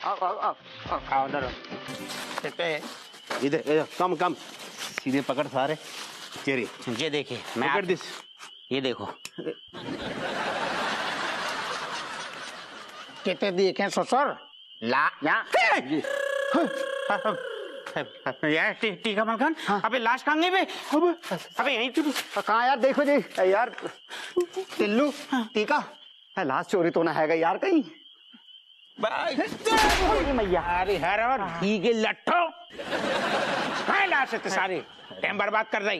आओ उधर इधर कम कम सीधे पकड़ सारे चेरी। ये देखिए मैं पकड़ दिस। ये देखो कितने देखे ससुर ला यार टीका मलखान। अबे लाश कहाँ गई बे? अबे यहीं तो कहाँ यार? देखो जी यार टिल्लू टीका लाश चोरी तो ना हैगा यार कहीं। मैया अरे हर और घी के लट्ठो कहाँ लाश है सारे टाइम बर्बाद कर रही।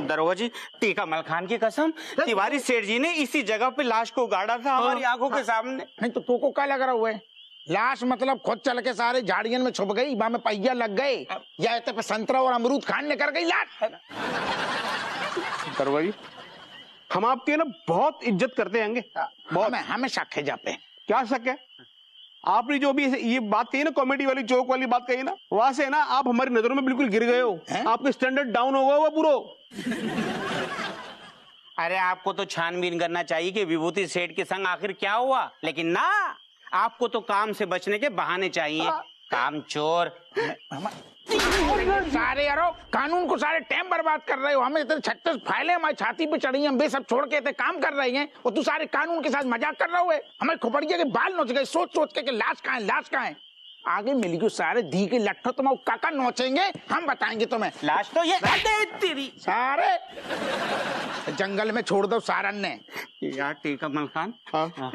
दरोगा जी टीका मलखान की कसम तिवारी सेठ जी ने इसी जगह पे लाश को गाड़ा था हमारी आंखों के सामने। नहीं तो तुमको क्या लग रहा हुआ है? लाश मतलब खुद चल के सारे झाड़ियन में छुप गई, में पहिया लग गए या इतने पे संतरा और अमरूद खाने कर गई लाश। दरोगा जी हम आपके ना बहुत इज्जत करते हैं बहुत। हमें शक है जाते हैं। क्या शक है? आपने जो भी ये बात कही ना, कॉमेडी वाली जोक वाली बात कही ना, वहां से ना आप हमारी नजरों में बिल्कुल गिर गए हो। आपके स्टैंडर्ड डाउन हो गया हुआ पूरा। अरे आपको तो छानबीन करना चाहिए कि विभूति सेठ के संग आखिर क्या हुआ, लेकिन ना आपको तो काम से बचने के बहाने चाहिए। काम चोर सारे यारो कानून को सारे टाइम बर्बाद कर रहे हो। हमें इतने 36 फाइलें हमारी छाती पे चढ़ी हैं, वे सब छोड़ के इतने काम कर रही हैं और तू सारे कानून के साथ मजाक कर रहा है। हमें खोपड़िया के बाल नोच गए सोच सोच के कि लाश कहाँ है, लाश कहाँ है। आगे मिल गई सारे धी के लट्ठो तुम काका नोचेंगे, हम बताएंगे तुम्हें। लाश तो ये तेरी सारे जंगल में छोड़ दो सारन ने। यार टीका मलखान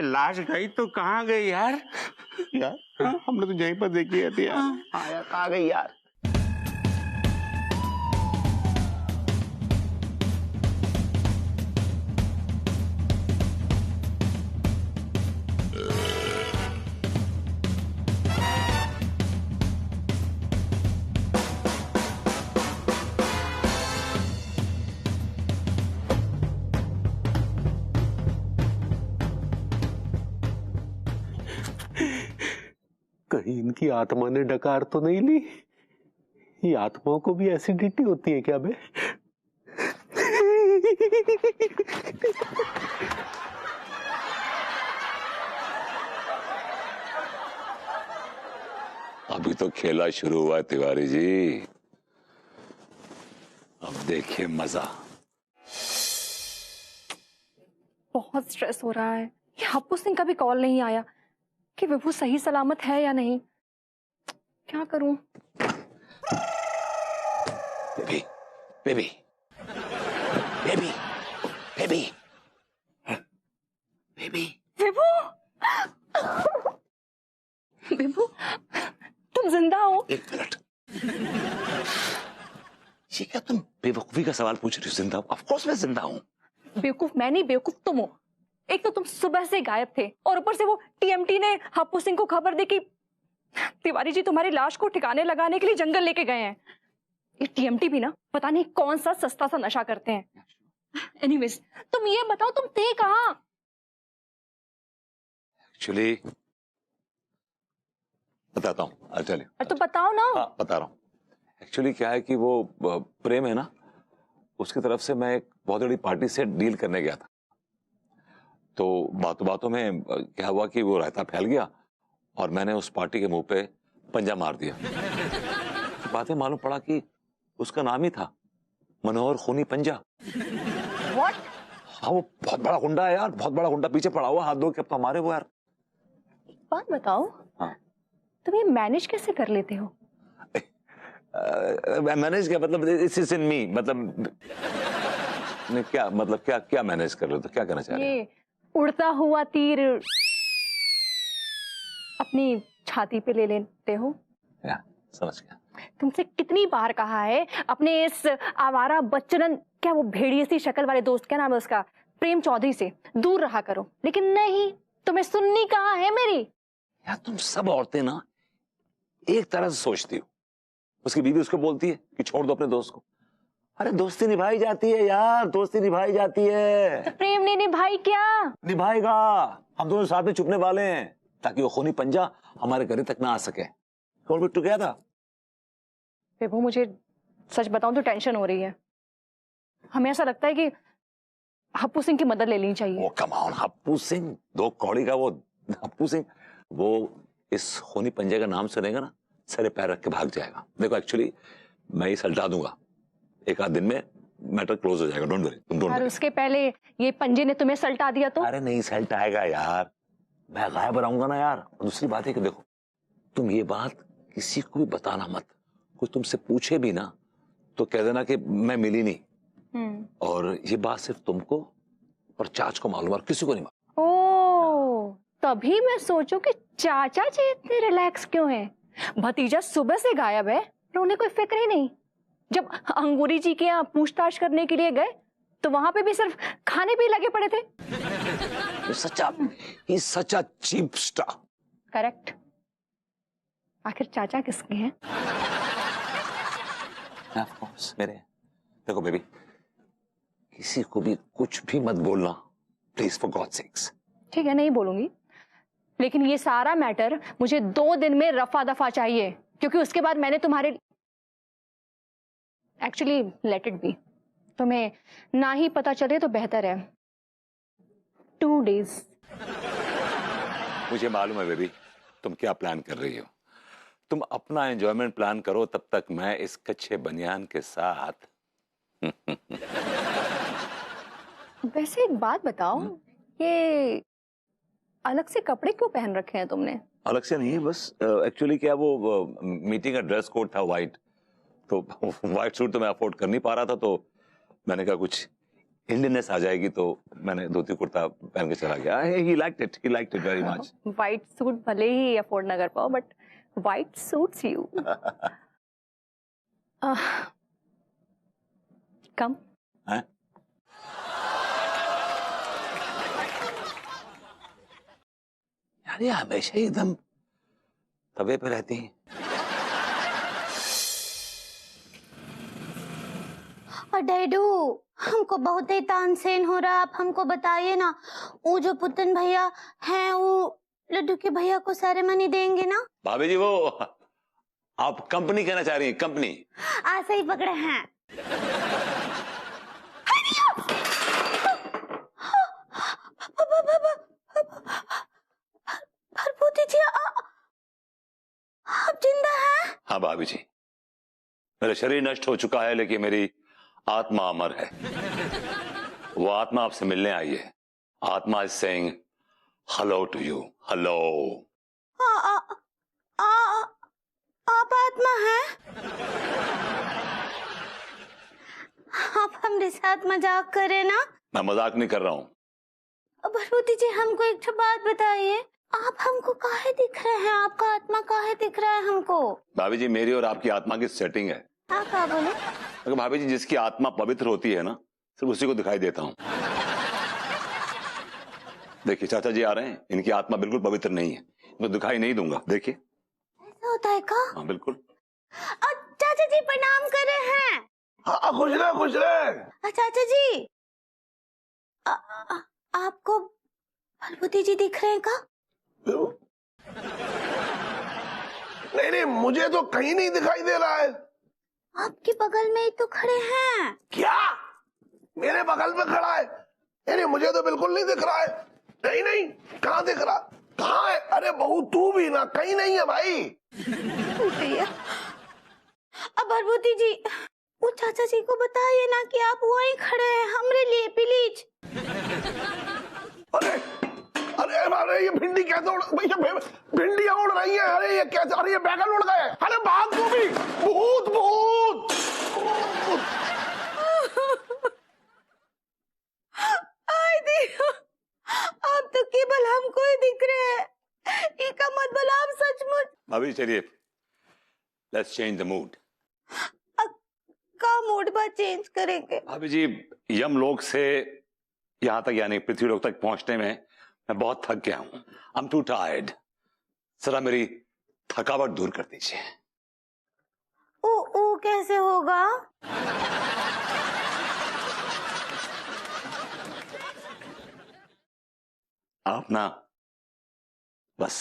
लाश गई तो कहाँ गई यार? हमने तो यहीं पर देखी है यार। कहाँ गई यार? कहीं इनकी आत्मा ने डकार तो नहीं ली? ये आत्माओं को भी एसिडिटी होती है क्या बे? अभी तो खेला शुरू हुआ है तिवारी जी, अब देखिए मजा। बहुत स्ट्रेस हो रहा है। ये हप्पू सिंह का भी कॉल नहीं आया कि विभू सही सलामत है या नहीं। क्या करूं? Baby baby baby baby baby Vibhu Vibhu तुम जिंदा हो? एक मिनट, ये क्या तुम बेवकूफी का सवाल पूछ रही हो? जिंदा? ऑफ कोर्स मैं जिंदा हूं। बेवकूफ मैं नहीं, बेवकूफ तुम हो। एक तो तुम सुबह से गायब थे और ऊपर से वो टीएमटी ने हप्पू सिंह को खबर दी कि तिवारी जी तुम्हारी लाश को ठिकाने लगाने के लिए जंगल लेके गए हैं। ये टीएमटी भी ना पता नहीं कौन सा सस्ता सा नशा करते हैं। एनीवेज तुम ये बताओ तुम थे कहाँ? एक्चुअली बताता हूँ। अच्छा तो बताओ ना। हाँ बता रहा हूँ। एक्चुअली क्या है कि वो प्रेम है ना, उसकी तरफ से मैं एक बहुत बड़ी पार्टी से डील करने गया था। तो बातों बातों में क्या हुआ कि वो रायता फैल गया और मैंने उस पार्टी के मुंह पे पंजा मार दिया। तो बाद में मालूम पड़ा कि उसका नाम ही था मनोहर खूनी पंजा। What? हाँ वो बहुत बड़ा गुंडा है यार, बहुत बड़ा गुंडा, पीछे पड़ा हुआ, हाथ धो के अब तो हमारे वो यार। बात बताओ। हाँ तुम ये मैनेज कैसे कर लेते हो? मैनेज क्या मतलब? इट्स इन मी, मतलब नहीं क्या मतलब, क्या मैनेज कर रहे हो? तो क्या करना चाह रहे हो? ये उड़ता हुआ तीर अपनी छाती पे ले लेते हो? या, समझ गया। तुमसे कितनी बार कहा है अपने इस आवारा बच्चन, क्या वो भेड़िए सी शक्ल वाले दोस्त, क्या नाम है उसका, प्रेम चौधरी से दूर रहा करो, लेकिन नहीं, तुम्हें सुननी कहाँ है मेरी। यार तुम सब औरतें ना एक तरह से सोचती हो। उसकी बीवी उसको बोलती है कि छोड़ दो अपने दोस्त को। अरे दोस्ती निभाई जाती है यार, दोस्ती निभाई जाती है। तो प्रेम ने निभाई क्या? निभाएगा। हम दोनों साथ में छुपने वाले हैं ताकि वो खूनी पंजा हमारे घर तक ना आ सके। कौन बिट्टू गया था? विभू मुझे सच बताऊं तो टेंशन हो रही है। हमें ऐसा लगता है कि हप्पू सिंह की मदद ले लेनी चाहिए। वो कम ऑन, हप्पू सिंह, दो कौड़ी का वो हप्पू सिंह, वो इस खूनी पंजे का नाम सुनेगा ना, सरे पैर रख के भाग जाएगा। देखो एक्चुअली मैं ये सलटा दूंगा, एक आध दिन में मैटर क्लोज हो जाएगा। डोंट वरी, तुम डोंट और वरी। उसके पहले ये पंजे ने तुम्हें सल्टा दिया तो? अरे नहीं सलटाएगा यार, मैं गायब रहूंगा ना यार। और दूसरी बात है कि देखो, तुम ये बात किसी को भी बताना मत। कोई तुमसे पूछे भी ना तो कह देना कि मैं मिली नहीं। और ये बात सिर्फ तुमको और चाच को मालूम, और किसी को नहीं मालूम। ओ, तभी मैं सोचूं कि चाचा जी इतने रिलैक्स क्यों हैं? भतीजा सुबह से गायब है और उन्हें कोई फिक्र ही नहीं। जब अंगूरी जी के यहाँ पूछताछ करने के लिए गए तो वहां पे भी सिर्फ खाने पे ही लगे पड़े थे। ये सच्चा चीप स्टार। करेक्ट। आखिर चाचा किसके हैं? Of course, मेरे। देखो बेबी, किसी को भी कुछ भी मत बोलना प्लीज, फॉर गॉड सेक्स। ठीक है, नहीं बोलूंगी, लेकिन ये सारा मैटर मुझे 2 दिन में रफा दफा चाहिए, क्योंकि उसके बाद मैंने तुम्हारे एक्चुअली लेट इट बी, तुम्हें ना ही पता चले तो बेहतर है। 2 days। मुझे मालूम है बेबी तुम क्या प्लान कर रही हो। तुम अपना एंजॉयमेंट प्लान करो, तब तक मैं इस कच्चे बनियान के साथ। वैसे एक बात बताओ, ये अलग से कपड़े क्यों पहन रखे हैं तुमने? अलग से नहीं, बस एक्चुअली क्या वो मीटिंग का ड्रेस कोड था वाइट, तो वाइट सूट तो मैं अफोर्ड कर नहीं पा रहा था, तो मैंने कहा कुछ इंडियननेस आ जाएगी, तो मैंने धोती कुर्ता पहन के चला गया। He liked it very much. White suit भले ही अफोर्ड ना कर पाओ, बट व्हाइट सूट्स यू। कम। यार ये हमेशा ही एकदम तवे पे रहती हैं। और डैडू, हमको बहुत ही तानसेन हो रहा है, आप हमको बताइए ना, वो जो पुतन भैया हैं वो लड्डू के भैया को सेरेमनी देंगे ना? भाभी जी, वो आप कंपनी कहना चाह रही हैं? कंपनी आज सही पकड़े हैं। भरपूती जी, आप जिंदा हैं? हाँ भाभी जी, मेरा शरीर नष्ट हो चुका है लेकिन मेरी आत्मा अमर है। वो आत्मा आपसे मिलने आई है। आत्मा is saying hello to you. Hello. आप आत्मा हैं? आप हमारे साथ मजाक करें ना? मैं मजाक नहीं कर रहा हूँ। भरपूती जी, हमको एक तो बात बताइए, आप हमको काहे दिख रहे हैं? आपका आत्मा काहे दिख रहा है हमको? भाभी जी, मेरी और आपकी आत्मा की सेटिंग है। आप क्या बोले? अगर भाभी जी, जिसकी आत्मा पवित्र होती है ना, सिर्फ उसी को दिखाई देता हूँ। देखिए चाचा जी आ रहे हैं, इनकी आत्मा बिल्कुल पवित्र नहीं है, इनको दिखाई नहीं दूंगा। देखिए ऐसा होता है का? हाँ बिल्कुल। चाचा जी प्रणाम कर रहे हैं। हाँ, खुश रहे, खुश रहे। चाचा जी, आपको भरपूती जी दिख रहे हैं का? नहीं, मुझे तो कहीं नहीं दिखाई दे रहा है। आपके बगल में ही तो खड़े हैं। क्या? मेरे बगल में खड़ा है? नहीं, मुझे तो बिल्कुल नहीं दिख रहा है। नहीं, कहाँ दिख रहा? कहाँ है? अरे बहू तू भी ना, कहीं नहीं है भाई। अब भरपूती जी, वो चाचा जी को बताइए ना कि आप वहीं खड़े हैं, हमरे लिए प्लीज। अरे ये भिंडी कैसे उड़, भैया भिंडियां उड़ रही है। अरे ये कैसे? अरे ये बैगन उड़ गए। अरे भाग तू भी। भूत भूत। आप तो केवल हमको ही दिख रहे हैं, इसका मतलब आप सचमुच। भाभी चलिए, लेट्स चेंज द मूड। का मूड बा चेंज करेंगे? भाभी जी, यमलोक से यहाँ तक यानी पृथ्वीलोक तक पहुंचने में मैं बहुत थक गया हूं। I am to tired. जरा मेरी थकावट दूर कर दीजिए। ओ कैसे होगा? आप ना बस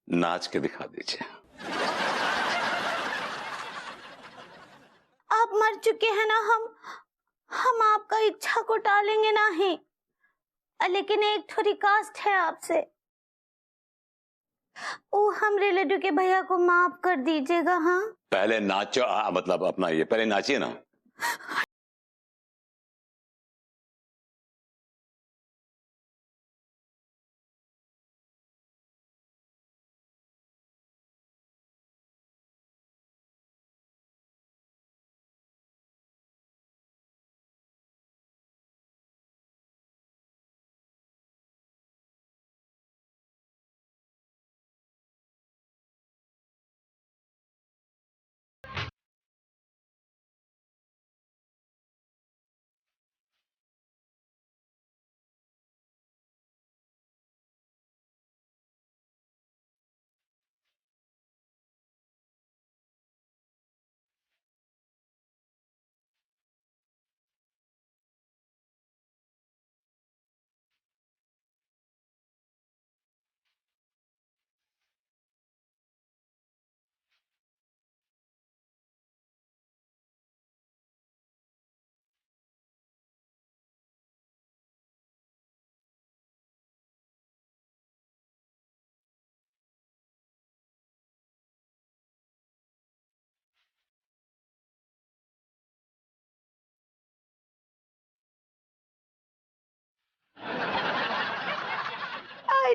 नाच के दिखा दीजिए। आप मर चुके हैं ना, हम आपका इच्छा को टालेंगे नहीं, लेकिन एक थोड़ी रिक्वेस्ट है आपसे। वो हमरे लड्डू के भैया को माफ कर दीजिएगा। हाँ पहले नाचो, मतलब अपना ये पहले नाचिए ना।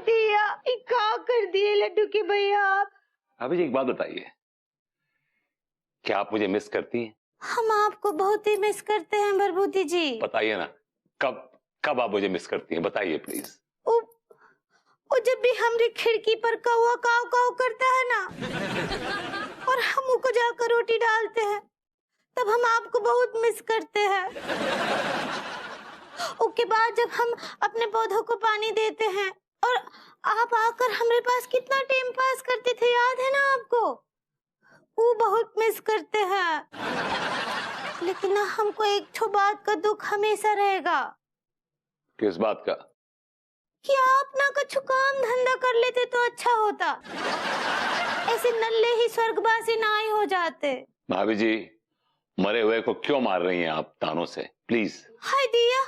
दिया क्या कर दिए लड्डू के भैया आप। अभी जी एक बात बताइए, क्या आप मुझे मिस करती हैं? हम आपको बहुत ही मिस करते हैं भरभूति जी। बताइए ना, कब कब आप मुझे मिस करती हैं, बताइए प्लीज। वो जब भी हमारी खिड़की पर कौवा काव काव करता है ना और हम उनको जाकर रोटी डालते हैं, तब हम आपको बहुत मिस करते हैं। उसके बाद जब हम अपने पौधों को पानी देते हैं और आप आकर हमारे पास कितना टाइम पास करते थे, याद है ना आपको? वो बहुत मिस करते हैं। लेकिन ना हमको एक ठो बात का दुख हमेशा रहेगा। किस बात का? कि आप ना कुछ काम धंधा कर लेते तो अच्छा होता, ऐसे नल्ले ही स्वर्गवासी ना ही हो जाते। भाभी जी, मरे हुए को क्यों मार रही हैं आप तानों से, प्लीज। हाय दिया,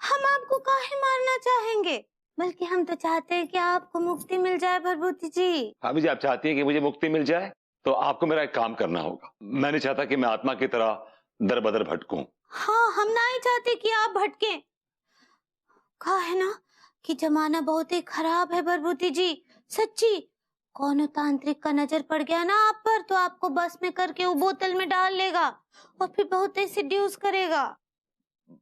हम आपको काहे मारना चाहेंगे, बल्कि हम तो चाहते हैं कि आपको मुक्ति मिल जाए भरभूति जी। भाभी जी, आप चाहती हैं कि मुझे मुक्ति मिल जाए तो आपको मेरा एक काम करना होगा। मैं नहीं चाहता कि मैं आत्मा की तरह दर बदर भटकूं। हाँ, हम ना ही चाहते कि आप भटके। कहा है ना कि जमाना बहुत ही खराब है भरभूति जी, सच्ची। कौनो तांत्रिक का नजर पड़ गया ना आप पर तो आपको बस में करके वो बोतल में डाल लेगा और फिर बहुत ही सिड्यूस करेगा।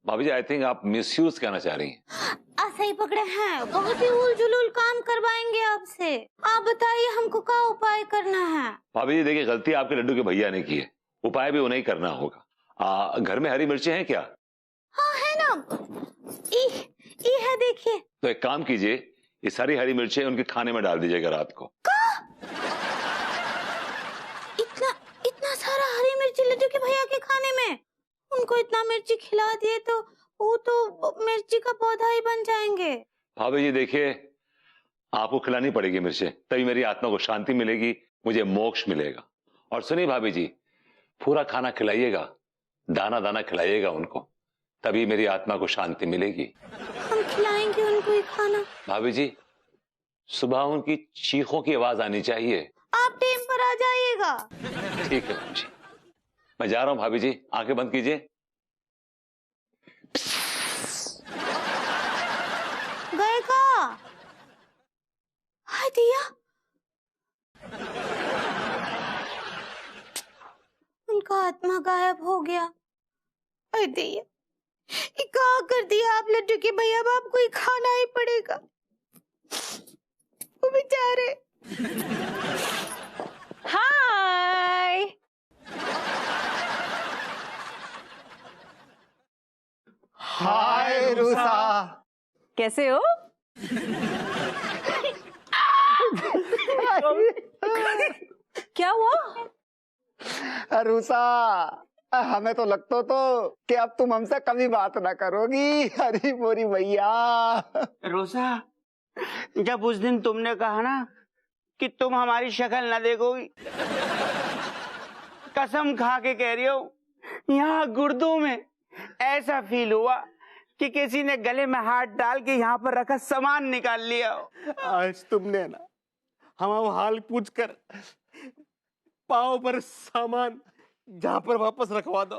भाभी जी, आई थिंक आप मिसयूज कहना चाह रही हैं। सही पकड़े हैं, बहुत ही उलझुल काम करवाएंगे आपसे। आप बताइए हमको क्या उपाय करना है? भाभी जी देखिए, गलती आपके लड्डू के भैया ने की है, उपाय भी उन्हें ही करना होगा। घर में हरी मिर्चें हैं क्या? हाँ है ना, ये है देखिए। तो एक काम कीजिए, ये सारी हरी मिर्चें उनके खाने में डाल दीजिएगा रात को। इतना सारा हरी मिर्ची लड्डू के भैया के खाने में? उनको इतना मिर्ची खिला दिए तो वो तो मिर्ची का पौधा ही बन जाएंगे। भाभी जी देखिए, आपको खिलानी पड़ेगी मिर्चें, तभी मेरी आत्मा को शांति मिलेगी, मुझे मोक्ष मिलेगा। और सुनिए भाभी जी, पूरा खाना खिलाइएगा, दाना दाना खिलाइएगा उनको, तभी मेरी आत्मा को शांति मिलेगी। हम खिलाएंगे उनको ये खाना। भाभी जी, सुबह उनकी चीखों की आवाज आनी चाहिए। आप टाइम पर आ जाइएगा। ठीक है भाभी जी, मैं जा रहा हूं। भाभी जी आंखें बंद कीजिए। गए का? हाय दिया, उनका आत्मा गायब हो गया। अरे दिया, ये क्या कर दिया आप लड्डू के भैया? अब आपको ही खाना ही पड़ेगा, वो बेचारे। हाय, हाय रूसा, कैसे हो? क्या हुआ? रूसा, हमें तो लगता तो कि अब तुम हमसे कभी बात ना करोगी। अरे मोरी भैया। रोसा, जब उस दिन तुमने कहा ना कि तुम हमारी शक्ल ना देखोगी, कसम खा के कह रही हो, यहाँ गुर्दों में ऐसा फील हुआ कि किसी ने गले में हाथ डाल के यहाँ पर रखा सामान निकाल लिया। आज तुमने ना हम हाल पूछ कर पाँव पर सामान जहां पर वापस रखवा दो।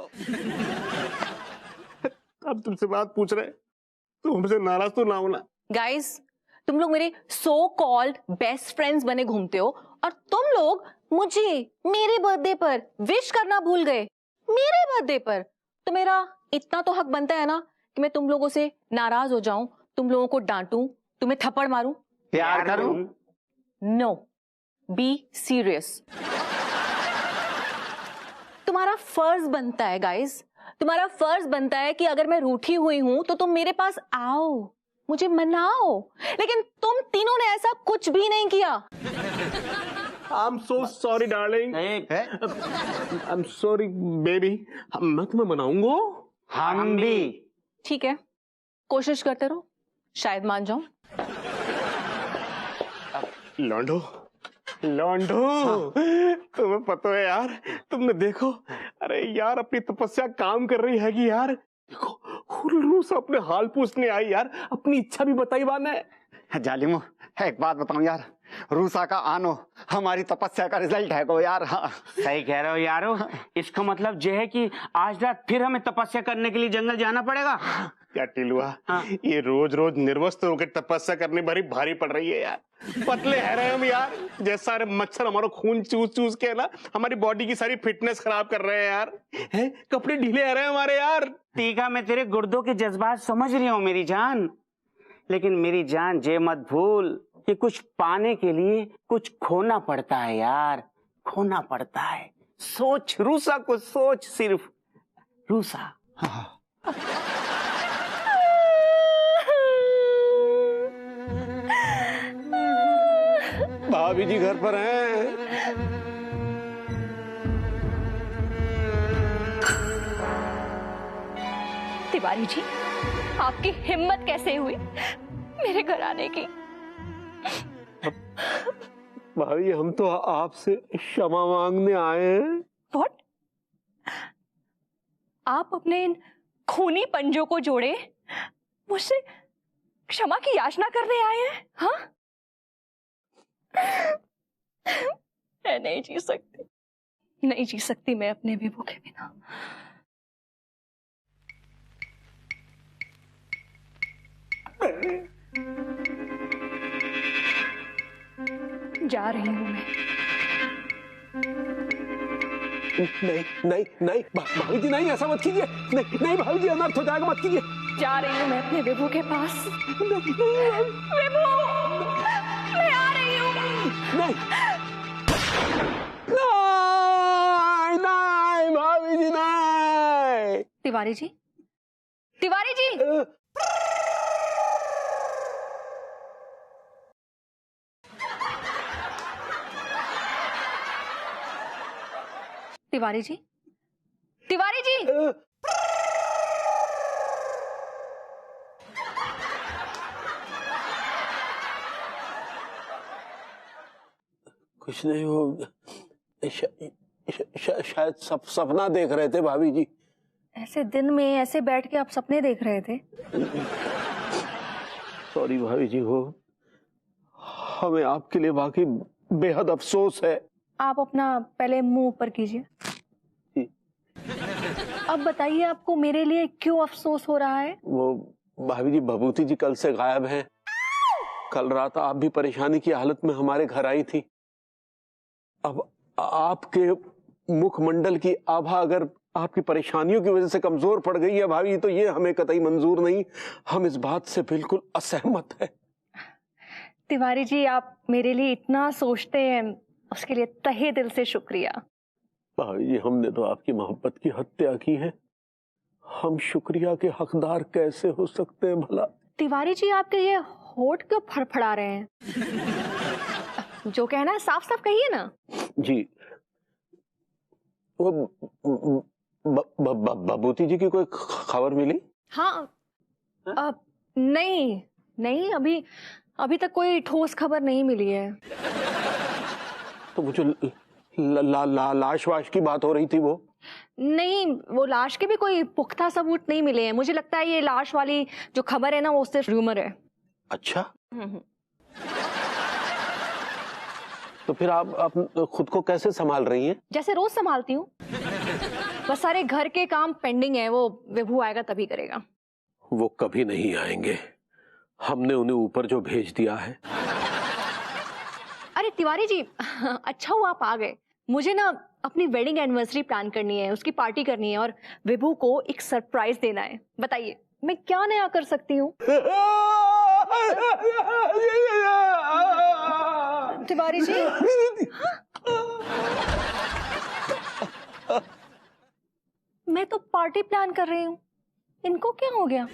अब तुमसे बात पूछ रहे, तुम हमसे नाराज तो ना होना। गाइस, तुम लोग मेरे सो कॉल्ड बेस्ट फ्रेंड्स बने घूमते हो और तुम लोग मुझे मेरे बर्थडे पर विश करना भूल गए। मेरे बर्थडे पर तो मेरा इतना तो हक बनता है ना कि मैं तुम लोगों से नाराज हो जाऊं, तुम लोगों को डांटूं, तुम्हें थप्पड़ मारूं। प्यार करूं? No, be serious. तुम्हारा फर्ज बनता है गाइस, तुम्हारा फर्ज बनता है कि अगर मैं रूठी हुई हूं तो तुम मेरे पास आओ, मुझे मनाओ, लेकिन तुम तीनों ने ऐसा कुछ भी नहीं किया। I'm so sorry darling, I'm sorry baby। मैं तुम्हें मनाऊंगा। हम भी। ठीक है, कोशिश करते रहो, शायद मान जाऊं। लॉन्डो, तुम्हें पता है यार, तुमने देखो, अरे यार अपनी तपस्या काम कर रही है कि यार देखो रूस अपने हाल पूछने आई यार, अपनी इच्छा भी बताई बाने। जालिमो, एक बात बताऊं यार, रूसा का आनो हमारी तपस्या का रिजल्ट है को यार। हाँ। सही कह रहे हो यारो, इसका मतलब ये है कि आज रात फिर हमें तपस्या करने के लिए जंगल जाना पड़ेगा। क्या टिलुआ, ये रोज रोज निर्वस्त्र होकर तपस्या करनी बड़ी भारी पड़ रही है यार। पतले है रहे हम यार, जैसा सारे मच्छर हमारा खून चूस चूस के ना हमारी बॉडी की सारी फिटनेस खराब कर रहे हैं यार। हैं? कपड़े ढीले है रहे हैं हमारे यार। टीका, मैं तेरे गुर्दों के जज्बात समझ रही हूँ मेरी जान, लेकिन मेरी जान ये मत भूल कि कुछ पाने के लिए कुछ खोना पड़ता है यार, खोना पड़ता है। सोच रूसा को, सोच सिर्फ रूसा। भाभी जी घर पर हैं। तिवारी जी, आपकी हिम्मत कैसे हुई मेरे घर आने की? भाभी हम तो आपसे क्षमा मांगने आए हैं। What? आप अपने इन खूनी पंजों को जोड़े मुझसे क्षमा की याचना करने आए हैं? हाँ? मैं नहीं जी सकती, नहीं जी सकती मैं अपने विभू के बिना। जा रही हूं मैं। नहीं भाभी जी नहीं, ऐसा मत कीजिए। नहीं भाभी जी, अनर्थ हो जाएगा, मत कीजिए। जा रही हूं मैं अपने विभू के पास। विभू, मैं आ रही हूं। नहीं भाभी जी नहीं। तिवारी जी, तिवारी जी, तिवारी जी, तिवारी जी। कुछ नहीं, वो शायद सपना देख रहे थे भाभी जी। ऐसे दिन में ऐसे बैठ के आप सपने देख रहे थे? सॉरी भाभी जी, हो हमें आपके लिए वाकई बेहद अफसोस है। आप अपना पहले मुंह ऊपर कीजिए। अब बताइए आपको मेरे लिए क्यों अफसोस हो रहा है? वो भाभी जी, भभूति जी कल से गायब हैं। कल रात आप भी परेशानी की हालत में हमारे घर आई थी। अब आपके मुखमंडल की आभा अगर आपकी परेशानियों की वजह से कमजोर पड़ गई है भाभी, तो ये हमें कतई मंजूर नहीं। हम इस बात से बिल्कुल असहमत है। तिवारी जी, आप मेरे लिए इतना सोचते हैं, उसके लिए तहे दिल से शुक्रिया। भाभी जी, हमने तो आपकी मोहब्बत की हत्या की है, हम शुक्रिया के हकदार कैसे हो सकते हैं भला? तिवारी जी, आपके ये होठ क्यों फड़फड़ा रहे हैं? जो कहना है साफ साफ कहिए ना। जी, वो भभूति जी की कोई खबर मिली? हाँ, नहीं, अभी तक कोई ठोस खबर नहीं मिली है। तो वो जो लाश वाश की बात हो रही थी, वो नहीं, वो लाश के भी कोई पुख्ता सबूत नहीं मिले हैं। मुझे लगता है ये लाश वाली जो खबर है ना, वो सिर्फ रूमर है। अच्छा। तो फिर आप खुद को कैसे संभाल रही हैं? जैसे रोज संभालती हूँ। बस सारे घर के काम पेंडिंग है, वो विभू आएगा तभी करेगा। वो कभी नहीं आएंगे, हमने उन्हें ऊपर जो भेज दिया है। अरे तिवारी जी, अच्छा हुआ आप आ गए। मुझे ना अपनी वेडिंग एनिवर्सरी प्लान करनी है, उसकी पार्टी करनी है और विभू को एक सरप्राइज देना है। बताइए मैं क्या नया कर सकती हूँ? तिवारी जी, मैं तो पार्टी प्लान कर रही हूँ, इनको क्या हो गया?